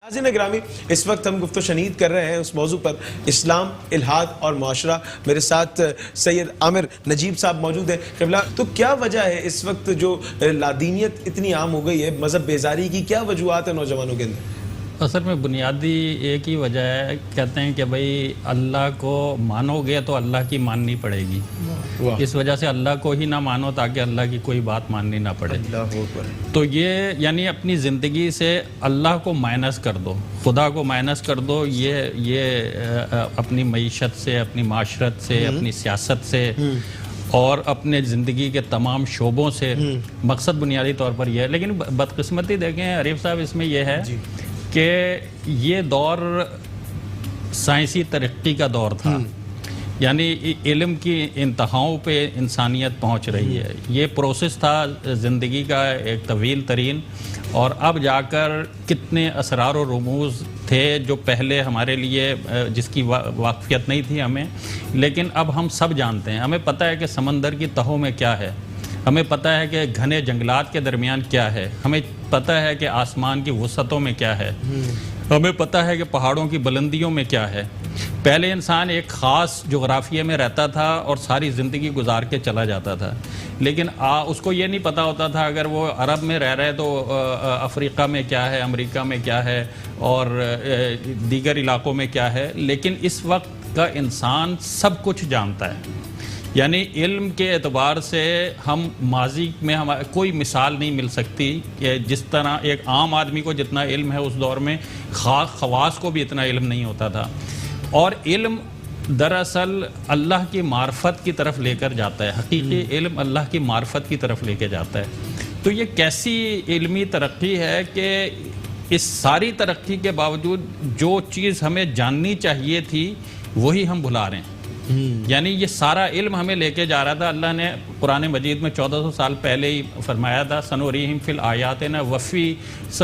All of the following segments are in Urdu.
ناظرین گرامی، اس وقت ہم گفتگو شنید کر رہے ہیں اس موضوع پر، اسلام، الحاد اور معاشرہ۔ میرے ساتھ سید عامر نجیب صاحب موجود ہیں۔ قبلہ، تو کیا وجہ ہے اس وقت جو لادینیت اتنی عام ہو گئی ہے، مذہب بیزاری کی کیا وجوہات ہیں نوجوانوں کے اندر؟ اصل میں بنیادی ایک ہی وجہ ہے، کہتے ہیں کہ بھائی اللہ کو مانو گے تو اللہ کی ماننی پڑے گی۔ اس وجہ سے اللہ کو ہی نہ مانو تاکہ اللہ کی کوئی بات ماننی نہ پڑے۔ تو یہ یعنی اپنی زندگی سے اللہ کو مائنس کر دو، خدا کو مائنس کر دو، یہ اپنی معیشت سے، اپنی معاشرت سے، اپنی سیاست سے اور اپنے زندگی کے تمام شعبوں سے۔ مقصد بنیادی طور پر یہ ہے، لیکن بدقسمتی دیکھیں عریف صاحب، اس میں یہ ہے کہ یہ دور سائنسی ترقی کا دور تھا، یعنی علم کی انتہاؤں پہ انسانیت پہنچ رہی ہے۔ یہ پروسیس تھا زندگی کا ایک طویل ترین، اور اب جا کر کتنے اسرار و رموز تھے جو پہلے ہمارے لیے جس کی واقفیت نہیں تھی ہمیں، لیکن اب ہم سب جانتے ہیں۔ ہمیں پتہ ہے کہ سمندر کی تہوں میں کیا ہے، ہمیں پتہ ہے کہ گھنے جنگلات کے درمیان کیا ہے، ہمیں پتہ ہے کہ آسمان کی وسعتوں میں کیا ہے، ہمیں پتہ ہے کہ پہاڑوں کی بلندیوں میں کیا ہے۔ پہلے انسان ایک خاص جغرافیے میں رہتا تھا اور ساری زندگی گزار کے چلا جاتا تھا، لیکن اس کو یہ نہیں پتہ ہوتا تھا اگر وہ عرب میں رہ رہے تو افریقہ میں کیا ہے، امریکہ میں کیا ہے اور دیگر علاقوں میں کیا ہے۔ لیکن اس وقت کا انسان سب کچھ جانتا ہے، یعنی علم کے اعتبار سے ہم ماضی میں کوئی مثال نہیں مل سکتی کہ جس طرح ایک عام آدمی کو جتنا علم ہے اس دور میں خواص کو بھی اتنا علم نہیں ہوتا تھا۔ اور علم دراصل اللہ کی معرفت کی طرف لے کر جاتا ہے، حقیقی علم اللہ کی معرفت کی طرف لے کے جاتا ہے۔ تو یہ کیسی علمی ترقی ہے کہ اس ساری ترقی کے باوجود جو چیز ہمیں جاننی چاہیے تھی وہی ہم بھلا رہے ہیں۔ یعنی یہ سارا علم ہمیں لے کے جا رہا تھا۔ اللہ نے قرآن مجید میں 1400 سال پہلے ہی فرمایا تھا، سنوریہم فی الآیاتنا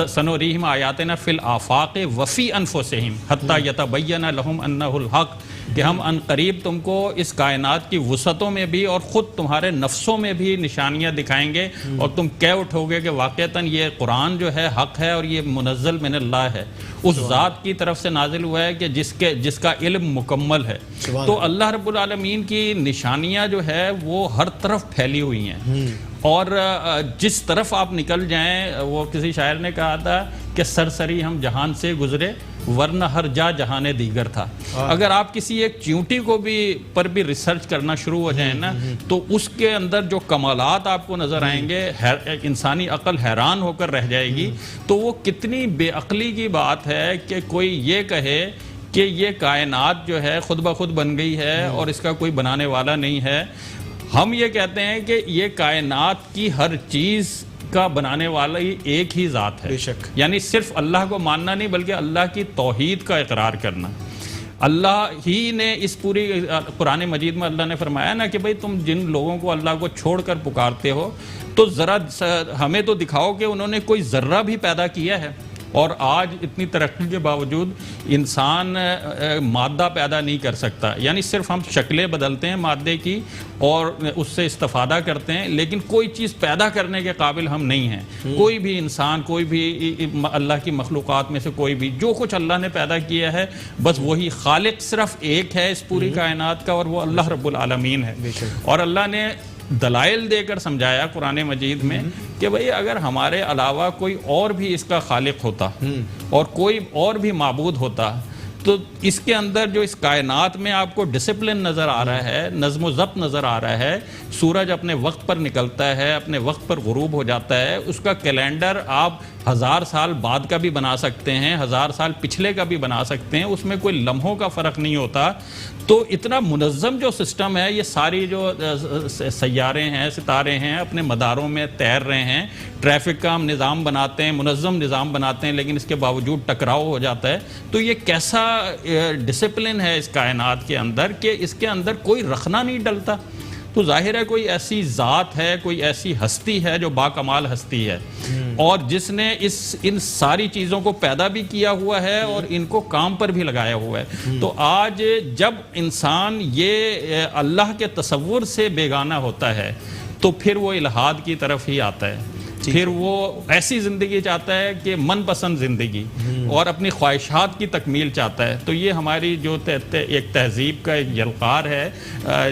سنوریہم آیاتنا فی الآفاق وفی انفسہم حتی یتبین لہم انہ الحق، کہ ہم ان قریب تم کو اس کائنات کی وسعتوں میں بھی اور خود تمہارے نفسوں میں بھی نشانیاں دکھائیں گے، اور تم کہہ اٹھو گے کہ واقعتاً یہ قرآن جو ہے حق ہے اور یہ منزل من اللہ ہے، اس ذات کی طرف سے نازل ہوا ہے کہ جس کا علم مکمل ہے۔ تو اللہ رب العالمین کی نشانیاں جو ہے وہ ہر طرف پھیلی ہوئی ہیں، اور جس طرف آپ نکل جائیں، وہ کسی شاعر نے کہا تھا کہ سرسری ہم جہان سے گزرے ورنہ ہر جا جہان دیگر تھا۔ اگر آپ کسی ایک چیونٹی کو پر بھی ریسرچ کرنا شروع ہو جائیں نا، تو اس کے اندر جو کمالات آپ کو نظر آئیں گے، انسانی عقل حیران ہو کر رہ جائے گی۔ تو وہ کتنی بے عقلی کی بات ہے کہ کوئی یہ کہے کہ یہ کائنات جو ہے خود بخود بن گئی ہے اور اس کا کوئی بنانے والا نہیں ہے۔ ہم یہ کہتے ہیں کہ یہ کائنات کی ہر چیز کا بنانے والا ہی ایک ہی ذات ہے، یعنی صرف اللہ کو ماننا نہیں بلکہ اللہ کی توحید کا اقرار کرنا۔ اللہ ہی نے اس پوری قرآن مجید میں اللہ نے فرمایا نا کہ بھئی تم جن لوگوں کو اللہ کو چھوڑ کر پکارتے ہو تو ذرا ہمیں تو دکھاؤ کہ انہوں نے کوئی ذرہ بھی پیدا کیا ہے۔ اور آج اتنی ترقی کے باوجود انسان مادہ پیدا نہیں کر سکتا، یعنی صرف ہم شکلیں بدلتے ہیں مادے کی اور اس سے استفادہ کرتے ہیں، لیکن کوئی چیز پیدا کرنے کے قابل ہم نہیں ہیں۔ کوئی بھی انسان، کوئی بھی اللہ کی مخلوقات میں سے کوئی بھی، جو کچھ اللہ نے پیدا کیا ہے بس وہی خالق صرف ایک ہے اس پوری کائنات کا، اور وہ اللہ رب العالمین ہے۔ اور اللہ نے دلائل دے کر سمجھایا قرآن مجید میں کہ بھئی اگر ہمارے علاوہ کوئی اور بھی اس کا خالق ہوتا اور کوئی اور بھی معبود ہوتا تو اس کے اندر جو اس کائنات میں آپ کو ڈسپلن نظر آ رہا ہے، نظم و ضبط نظر آ رہا ہے، سورج اپنے وقت پر نکلتا ہے، اپنے وقت پر غروب ہو جاتا ہے، اس کا کیلنڈر آپ 1000 سال بعد کا بھی بنا سکتے ہیں، 1000 سال پچھلے کا بھی بنا سکتے ہیں، اس میں کوئی لمحوں کا فرق نہیں ہوتا۔ تو اتنا منظم جو سسٹم ہے، یہ ساری جو سیارے ہیں، ستارے ہیں، اپنے مداروں میں تیر رہے ہیں، ٹریفک کا ہم نظام بناتے ہیں، منظم نظام بناتے ہیں، لیکن اس کے باوجود ٹکراؤ ہو جاتا ہے۔ تو یہ کیسا ڈسپلن ہے اس کائنات کے اندر کہ اس کے اندر کوئی رخنا نہیں ڈلتا۔ تو ظاہر ہے کوئی ایسی ذات ہے، کوئی ایسی ہستی ہے جو باکمال ہستی ہے، اور جس نے ان ساری چیزوں کو پیدا بھی کیا ہوا ہے اور ان کو کام پر بھی لگایا ہوا ہے۔ تو آج جب انسان یہ اللہ کے تصور سے بیگانہ ہوتا ہے تو پھر وہ الحاد کی طرف ہی آتا ہے۔ پھر وہ ایسی زندگی چاہتا ہے کہ من پسند زندگی اور اپنی خواہشات کی تکمیل چاہتا ہے. تو یہ ہماری جو ایک تہذیب کا ایک جلقار ہے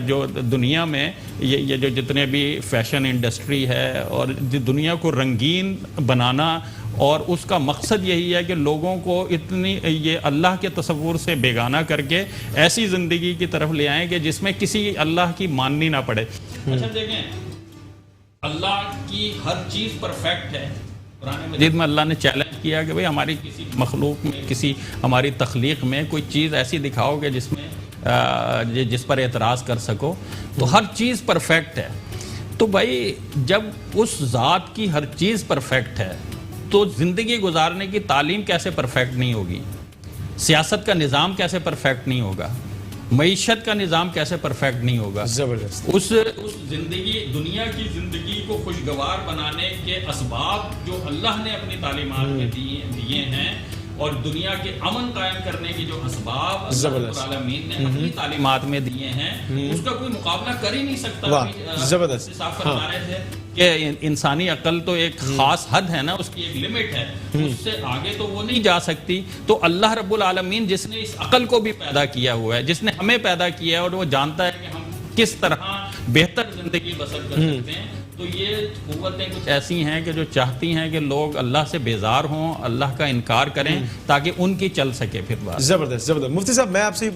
جو دنیا میں یہ جو جتنے بھی فیشن انڈسٹری ہے اور دنیا کو رنگین بنانا، اور اس کا مقصد یہی ہے کہ لوگوں کو اتنی یہ اللہ کے تصور سے بیگانہ کر کے ایسی زندگی کی طرف لے آئیں کہ جس میں کسی اللہ کی ماننی نہ پڑے. اچھا دیکھیں، اللہ کی ہر چیز پرفیکٹ ہے. قرآن مجید میں اللہ نے چیلنج کیا کہ بھئی ہماری کسی مخلوق میں، کسی ہماری تخلیق میں کوئی چیز ایسی دکھاؤ کہ جس پر اعتراض کر سکو. تو ہر چیز پرفیکٹ ہے. تو بھائی جب اس ذات کی ہر چیز پرفیکٹ ہے تو زندگی گزارنے کی تعلیم کیسے پرفیکٹ نہیں ہوگی؟ سیاست کا نظام کیسے پرفیکٹ نہیں ہوگا؟ معیشت کا نظام کیسے پرفیکٹ نہیں ہوگا؟ زبردست. اس زندگی، دنیا کی زندگی کو خوشگوار بنانے کے اسباب جو اللہ نے اپنی تعلیمات میں دیے ہیں اور دنیا کے امن قائم کرنے کی جو اسباب اللہ رب العالمین نے اپنی تعلیمات میں دیے ہیں، اس کا کوئی مقابلہ کر ہی نہیں سکتا. زبردست. صاف فرما رہے تھے کہ انسانی عقل تو ایک خاص حد ہے نا، اس کی ایک لمٹ ہے، اس سے آگے تو وہ نہیں جا سکتی. تو اللہ رب العالمین جس نے اس عقل کو بھی پیدا کیا ہوا ہے، جس نے ہمیں پیدا کیا ہے اور وہ جانتا ہے کہ ہم کس طرح بہتر زندگی بسر کر سکتے ہیں. تو یہ قوتیں کچھ ایسی ہیں کہ جو چاہتی ہیں کہ لوگ اللہ سے بیزار ہوں، اللہ کا انکار کریں تاکہ ان کی چل سکے پھر بات. زبردست. زبردست. مفتی صاحب میں آپ سے